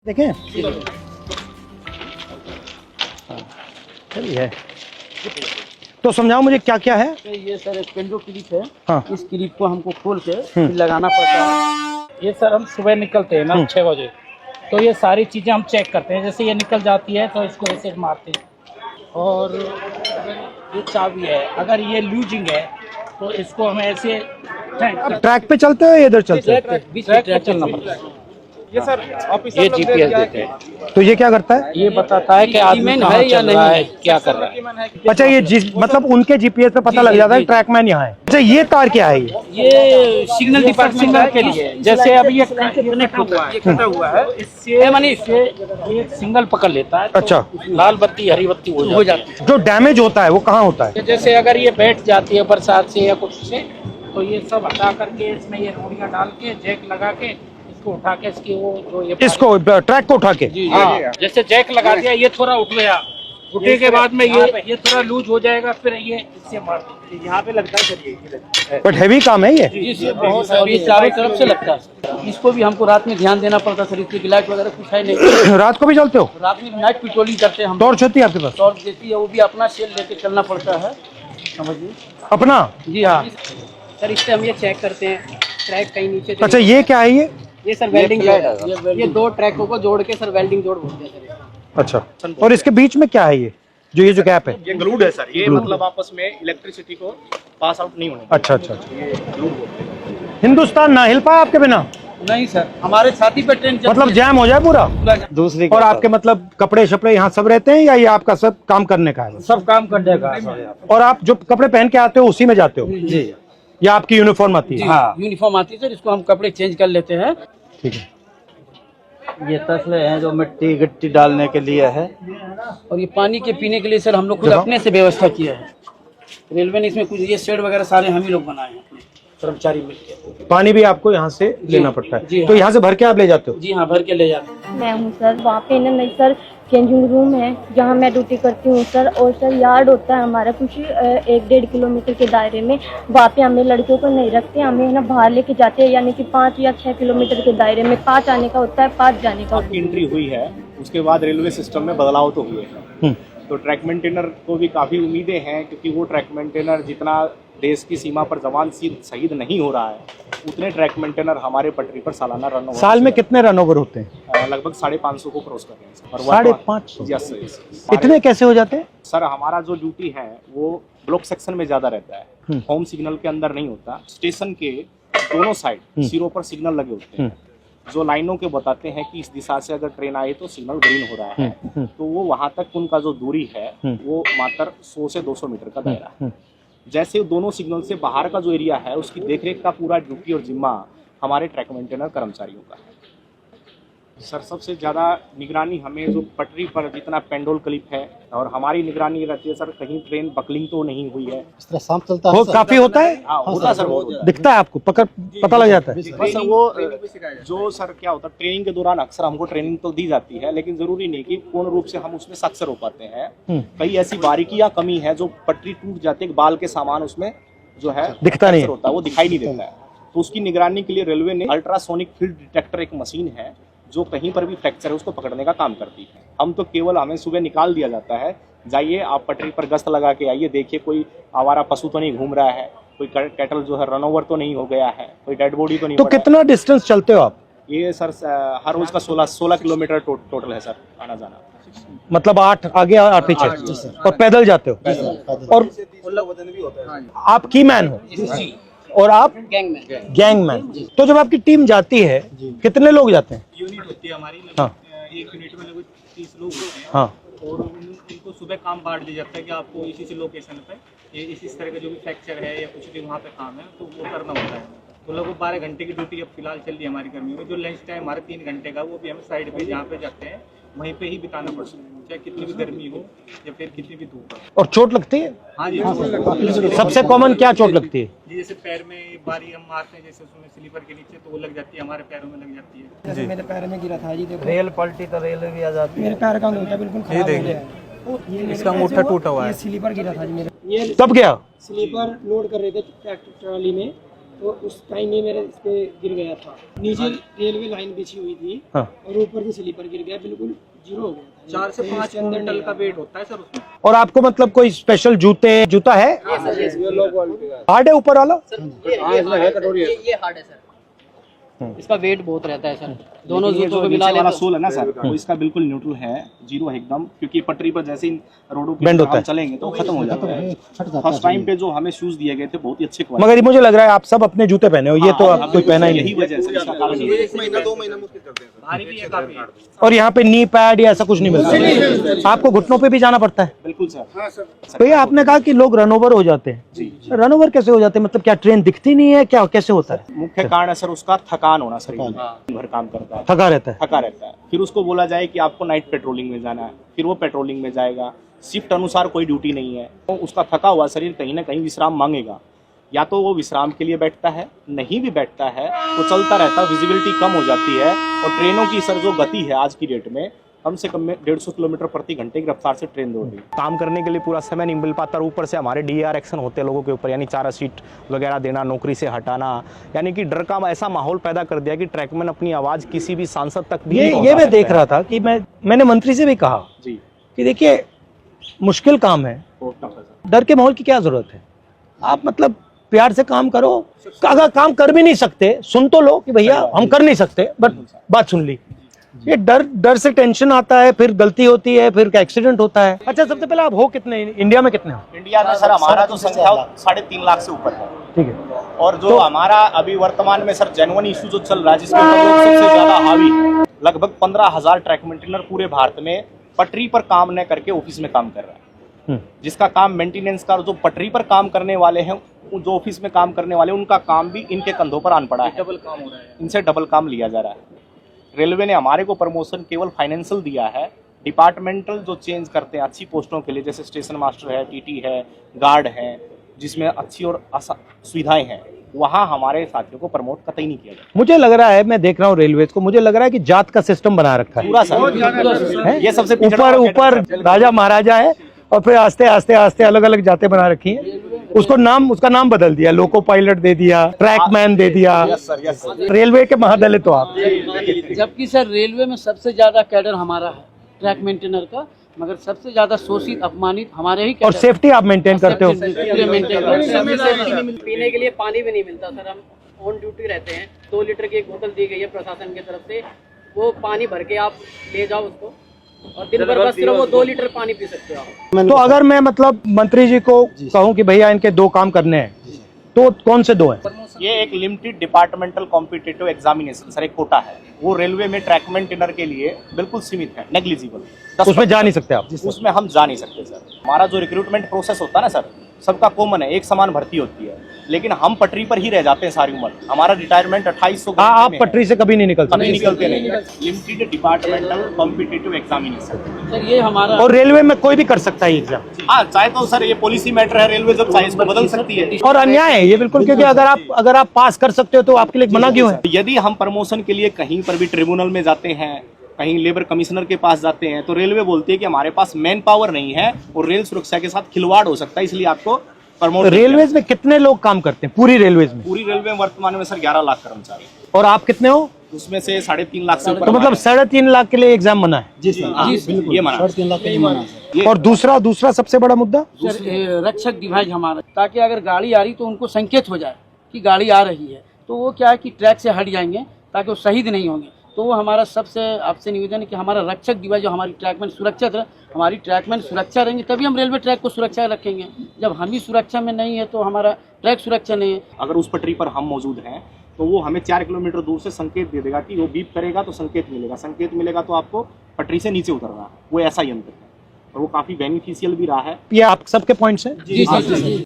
देखें सही है। तो समझाओ मुझे क्या क्या है। ये सर एक पेंडो क्लिप है। हाँ। इस क्लिप को हमको खोल के फिर लगाना पड़ता है। ये सर हम सुबह निकलते हैं ना 6 बजे, तो ये सारी चीज़ें हम चेक करते हैं। जैसे ये निकल जाती है तो इसको ऐसे मारते हैं। और ये चाबी है, अगर ये लूजिंग है तो इसको हमें ऐसे ट्रैक पे चलते हो या इधर चलते हो? बीच में ट्रैक चलना पड़ता है। ये सर ऑफिसर ये लोग जीपीएस क्या देते हैं। तो ये क्या करता है? ये बताता है कि आदमी कहाँ है या नहीं है, क्या कर रहा है। अच्छा ये मतलब उनके जीपीएस पे पता लग जाता है ट्रैकमैन यहाँ है। अच्छा ये तार क्या है? ये सिग्नल डिपार्टमेंट के लिए, जैसे अभी ये कनेक्ट हुआ है, कटा हुआ है, इससे मनीष ये सिग्नल पकड़ लेता है। अच्छा। लाल बत्ती हरी बत्ती हो जाती है। जो डैमेज होता है वो कहाँ होता है? जैसे अगर ये बैठ जाती है बरसात से या कुछ से, तो ये सब हटा करके इसमें ये रोड़ियाँ डाल के जैक लगा के इसको उठा के इसकी वो जो ये इसको ट्रैक को उठा के। हाँ, जैसे जैक लगा दिया, ये थोड़ा उठ गया, उठने के बाद में ये थोड़ा लूज हो जाएगा, फिर ये इससे मार यहाँ पे लगता है सर ये। बट हैवी काम है ये। जी बहुत चारों तरफ से लगता है। इसको भी हमको रात में ध्यान देना पड़ता है सर, इसकी लाइट वगैरह कुछ है नहीं। रात को भी चलते हो? रात में नाइट पेट्रोलिंग करते हैं हम। टॉर्च होती है आपके पास? टॉर्च देती है, वो भी अपना सेल लेके चलना पड़ता है, समझिए। अपना? जी हाँ सर, इससे हम ये चेक करते हैं ट्रैक कहीं नीचे। अच्छा ये क्या है ये सर वेल्डिंग जोड़, ये 2 ट्रैकों को जोड़ के सर वेल्डिंग जोड़ बोलते हैं सर। अच्छा, और इसके बीच में क्या है ये जो गैप है? ये ग्लूड है सर, ये मतलब आपस में इलेक्ट्रिसिटी को पास आउट नहीं होने। अच्छा अच्छा। ये ग्लूड बोलते हैं। हिंदुस्तान ना हिल पाया आपके बिना? नहीं सर, हमारे छाती पे ट्रेन मतलब जैम हो जाए पूरा? दूसरी और आपके मतलब कपड़े शपड़े यहाँ सब रहते हैं या ये आपका सब काम करने का है? सब काम करने का है। और आप जो कपड़े पहन के आते हो उसी में जाते हो? जी या आपकी यूनिफॉर्म आती है? हाँ यूनिफॉर्म आती है सर, इसको हम कपड़े चेंज कर लेते हैं। ठीक है। ये तसले हैं जो मिट्टी गिट्टी डालने के लिए है, और ये पानी के पीने के लिए सर हम लोग खुद अपने से व्यवस्था किया है। रेलवे ने इसमें कुछ ये शेड वगैरह सारे हम ही लोग बनाए हैं अपने कर्मचारी मिलकर। पानी भी आपको यहाँ से लेना पड़ता है? जी तो यहाँ से भर के आप ले जाते हो? जी हाँ, भर के ले जाते हैं। मैं हूँ सर, वहाँ पे ना नहीं सर चेंजिंग रूम है जहाँ मैं ड्यूटी करती हूँ सर। और सर यार्ड होता है हमारा कुछ 1-1.5 किलोमीटर के दायरे में। वहाँ पे हमें लड़कियों को नहीं रखते, हमें ना बाहर लेके जाते हैं, यानी कि 5 या 6 किलोमीटर के दायरे में 5 आने का होता है, 5 जाने का होता है। एंट्री हुई है, उसके बाद रेलवे सिस्टम में बदलाव तो हुए हैं। तो ट्रैक मेंटेनर को भी काफ़ी उम्मीदें हैं, क्योंकि वो ट्रैक मेंटेनर जितना देश की सीमा पर जवान शहीद नहीं हो रहा है, उतने ट्रैक मेंटेनर हमारे पटरी पर सालाना रन ओवर। साल में कितने रन ओवर होते हैं? लगभग 550 को क्रॉस कर रहे हैं। 550? यस। इतने कैसे हो जाते हैं? सर हमारा जो ड्यूटी है वो ब्लॉक सेक्शन में ज़्यादा रहता है, होम सिग्नल के अंदर नहीं होता। स्टेशन के दोनों साइड सिरों पर सिग्नल लगे होते हैं, जो लाइनों के बताते हैं कि इस दिशा से अगर ट्रेन आई तो सिग्नल ग्रीन हो रहा है। तो वो वहां तक उनका जो दूरी है वो मात्र 100 से 200 मीटर का दायरा है। जैसे दोनों सिग्नल से बाहर का जो एरिया है उसकी देखरेख का पूरा ड्यूटी और जिम्मा हमारे ट्रैक मेंटेनर कर्मचारियों का है। सर सबसे ज़्यादा निगरानी हमें जो पटरी पर जितना पेंडोल क्लिप है, और हमारी निगरानी रहती है सर कहीं ट्रेन बकलिंग तो नहीं हुई है। इस तरह शाम चलता वो काफी होता है? हाँ होता सर, बहुत दिखता है आपको? पता लग जाता है? बस वो जो सर क्या होता है, ट्रेनिंग के दौरान अक्सर हमको ट्रेनिंग तो दी जाती है, लेकिन जरूरी नहीं कि पूर्ण रूप से हम उसमें सक्सेस हो पाते हैं। कई ऐसी बारीकियां कमी है जो पटरी टूट जाती है, बाल के सामान उसमें जो है दिखता नहीं होता है, वो दिखाई नहीं देता है। तो उसकी निगरानी के लिए रेलवे ने अल्ट्रासोनिक फील्ड डिटेक्टर एक मशीन है जो कहीं पर भी फ्रैक्चर है उसको पकड़ने का काम करती है। हम तो केवल हमें सुबह निकाल दिया जाता है, जाइए आप पटरी पर गश्त लगा के आइए, देखिए कोई आवारा पशु तो नहीं घूम रहा है, कोई कैटल जो है रन ओवर तो नहीं हो गया है, कोई डेड बॉडी तो नहीं। तो कितना डिस्टेंस चलते हो आप? ये सर हर रोज का 16 किलोमीटर टोटल है सर, आना जाना। मतलब 8 आगे 8 पीछे, और पैदल जाते हो? और आप की मैन हो और आप गैंगमैन। तो जब आपकी टीम जाती है कितने लोग जाते हैं? यूनिट होती है हमारी, हाँ। एक यूनिट में लगभग 30 लोग होते हैं। हाँ। और उनको सुबह काम बांट दिया जाता है कि आपको इसी लोकेशन पे ये इसी तरह का जो भी फ्रैक्चर है या कुछ भी वहाँ पे काम है तो वो करना होता है। तो लगभग 12 घंटे की ड्यूटी अब फिलहाल चल रही है हमारी कर्मियों में। जो लंच टाइम हमारा 3 घंटे का, वो भी हम साइड पे जहाँ पे जाते हैं वहीं पे ही बिताना पड़ता है, चाहे कितनी भी गर्मी हो या फिर कितनी भी धूप हो। और चोट लगती है? हाँ जी, सबसे कॉमन क्या चोट लगती है? जी जैसे पैर में बारी हम मारते हैं, जैसे उसमें स्लीपर के नीचे, तो वो लग जाती है, हमारे पैरों में लग जाती है। जैसे मेरे पैर में गिरा था जी, देखो रेल पलटी तो रेल भी आ जाती है। मेरे पैर का अंगूठा बिल्कुल खराब हो गया है। इसका अंगूठा टूटा हुआ है। ये स्लीपर गिरा था जी मेरे। तब गया? स्लीपर लोड कर रहे थे ट्रैक्टर ट्रॉली में, तो उस टाइम में मेरे इस पे गिर गया था। नीचे रेलवे लाइन बिछी हुई थी हाँ। और ऊपर से स्लीपर गिर गया, बिल्कुल जीरो हो गया था। 4 से 5 क्विंटल का वेट होता है सर उसमें। और आपको मतलब कोई स्पेशल जूता है? हार्ड है ऊपर वाला? ये हार्ड है सर, इसका वेट बहुत रहता है सर। दोनों जूतों को मिला वाला ले सोल है ना सर, वो इसका बिल्कुल न्यूट्रल है, जीरो है एकदम, क्योंकि पटरी पर जैसे ही रोडों Bend पे होता है। हम चलेंगे तो खत्म हो जाता है। फर्स्ट टाइम पे जो हमें शूज दिए गए थे बहुत ही अच्छे क्वालिटी। मगर ये मुझे लग रहा है आप सब अपने जूते पहने हो, ये तो आप कोई पहना ही यही नहीं। वजह है इसका कारण ये। 1 महीना 2 महीना मुश्किल करते हैं सर। भारी भी है काफी। और यहाँ पे नी पैड या ऐसा कुछ नहीं मिलता? आपको घुटनों पे भी जाना पड़ता है? बिल्कुल सर। भैया आपने कहा कि लोग रन ओवर हो जाते हैं, रन ओवर कैसे हो जाते हैं? मतलब क्या ट्रेन दिखती नहीं है, क्या कैसे होता है? मुख्य कारण है सर उसका थकान होना, शरीर में दिन भर काम करता है, थका रहता है। थका रहता है। फिर उसको बोला जाए कि आपको नाइट पेट्रोलिंग में जाना है, फिर वो पेट्रोलिंग में जाएगा, शिफ्ट अनुसार कोई ड्यूटी नहीं है, तो उसका थका हुआ शरीर कहीं ना कहीं विश्राम मांगेगा। या तो वो विश्राम के लिए बैठता है, नहीं भी बैठता है तो चलता रहता है, विजिबिलिटी कम हो जाती है। और ट्रेनों की सर जो गति है आज की डेट में कम से कम में 150 किलोमीटर प्रति घंटे की रफ्तार से ट्रेन दौड़ रही है। काम करने के लिए पूरा समय नहीं मिल पाता, और ऊपर से हमारे DAR एक्शन होते हैं लोगों के ऊपर, यानी 4 सीट वगैरह देना, नौकरी से हटाना, यानी कि डर का ऐसा माहौल पैदा कर दिया कि ट्रैकमैन अपनी आवाज किसी भी सांसद तक भी नहीं ये पहुंचा मैं देख सकता रहा था कि मैंने मंत्री से भी कहा जी। कि देखिए मुश्किल काम है, बहुत टफ है सर। डर के माहौल की क्या जरूरत है? आप मतलब प्यार से काम करो। अगर काम कर भी नहीं सकते सुन तो लो कि भैया हम कर नहीं सकते, बट बात सुन ली। ये डर से टेंशन आता है, फिर गलती होती है, फिर एक्सीडेंट होता है। अच्छा सबसे पहले आप हो कितने, इंडिया में कितने हो? इंडिया में सर हमारा जो संख्या 3.5 लाख से ऊपर है। ठीक है। और जो हमारा अभी वर्तमान में सर जेन्युइन इशू जो चल रहा है, जिसके ऊपर लोग सबसे ज्यादा हावी है, लगभग 15,000 ट्रैक मेंटेनर पूरे भारत में पटरी पर काम न करके ऑफिस में काम कर रहा है। जिसका काम मेंटेनेंस का, जो पटरी पर काम करने वाले हैं, जो ऑफिस में काम करने वाले, उनका काम भी इनके कंधों पर आन पड़ा है। डबल काम हो रहा है, इनसे डबल काम लिया जा रहा है। रेलवे ने हमारे को प्रमोशन केवल फाइनेंशियल दिया है, डिपार्टमेंटल जो चेंज करते हैं अच्छी पोस्टों के लिए, जैसे स्टेशन मास्टर है, TT है, गार्ड है, जिसमें अच्छी और सुविधाएं हैं, वहाँ हमारे साथियों को प्रमोट कतई नहीं किया जाता। मुझे लग रहा है, मैं देख रहा हूँ रेलवे को, मुझे लग रहा है कि जात का सिस्टम बना रखा है पूरा सर, ये सबसे ऊपर राजा महाराजा है और फिर आस्ते आस्ते आस्ते अलग अलग जातें बना रखी हैं। उसका नाम बदल दिया, लोको पायलट दे दिया, ट्रैकमैन दे दिया। रेलवे के महादलित हो आप। जबकि सर रेलवे में सबसे ज्यादा कैडर हमारा है ट्रैक मेंटेनर का, मगर सबसे ज्यादा शोषित अपमानित हमारे ही और सेफ्टी आप मेंटेन करते हो? पीने के लिए पानी भी नहीं मिलता सर, हम ऑन ड्यूटी रहते हैं। 2 लीटर की एक बोतल दी गई है प्रशासन की तरफ से, वो पानी भर के आप ले जाओ उसको, और दिन भर बस सिर्फ वो 2 लीटर पानी पी सकते हो आप। तो अगर मैं मतलब मंत्री जी को कहूँ कि भैया इनके 2 काम करने हैं, तो कौन से 2 हैं? ये एक limited departmental competitive examination sir, एक कोटा है, वो रेलवे में ट्रैक मेंटेनर के लिए बिल्कुल सीमित है, नेग्लिजिबल। उसमें जा नहीं सकते आप? उसमें हम जा नहीं सकते सर। हमारा जो रिक्रूटमेंट प्रोसेस होता है ना सर, सबका कॉमन है, एक समान भर्ती होती है, लेकिन हम पटरी पर ही रह जाते हैं सारी उम्र। हमारा रिटायरमेंट 2800 आप पटरी से कभी नहीं निकलते? कभी निकलते नहीं। Limited departmental competitive examination sir ये हमारा, और रेलवे में कोई भी कर सकता है एग्जाम? हाँ, चाहे तो सर ये पॉलिसी मैटर है, रेलवे जब चाहे इसको बदल सकती है। और अन्याय है ये बिल्कुल, क्योंकि अगर आप पास कर सकते हो तो आपके लिए मना क्यों है? यदि हम प्रमोशन के लिए कहीं पर भी ट्रिब्यूनल में जाते हैं, कहीं लेबर कमिश्नर के पास जाते हैं, तो रेलवे बोलती है कि हमारे पास मैन पावर नहीं है और रेल सुरक्षा के साथ खिलवाड़ हो सकता है, इसलिए आपको प्रमोट। रेलवेज में कितने लोग काम करते हैं पूरी रेलवेज में? पूरी रेलवे में वर्तमान में सर 11 लाख कर्मचारी, और आप कितने हो? उसमें से 3.5 लाख से ऊपर। तो मतलब 3.5 लाख के लिए एग्जाम मना है? जी सर, ये माना 3.5 लाख का मना। और दूसरा सबसे बड़ा मुद्दा सर रक्षक डिवाइस हमारा, ताकि अगर गाड़ी आ रही तो उनको संकेत हो जाए कि गाड़ी आ रही है, तो वो क्या है कि ट्रैक से हट जाएंगे ताकि वो शहीद नहीं होंगे। तो वो हमारा सबसे आपसे निवेदन है कि हमारा रक्षक डिवाइस जो हमारी ट्रैकमैन सुरक्षित रहे, हमारी ट्रैकमैन सुरक्षा रहेंगे तभी हम रेलवे ट्रैक को सुरक्षा रखेंगे। जब हम ही सुरक्षा में नहीं है तो हमारा ट्रैक सुरक्षा नहीं है। अगर उस पटरी पर हम मौजूद हैं तो वो हमें 4 किलोमीटर दूर से संकेत दे देगा कि वो बीप करेगा तो संकेत मिलेगा, संकेत मिलेगा तो आपको पटरी से नीचे उतरना है। वो ऐसा यंत्र है और वो काफी बेनिफिशियल भी रहा है। ये आप सबके पॉइंट्स हैं? जी।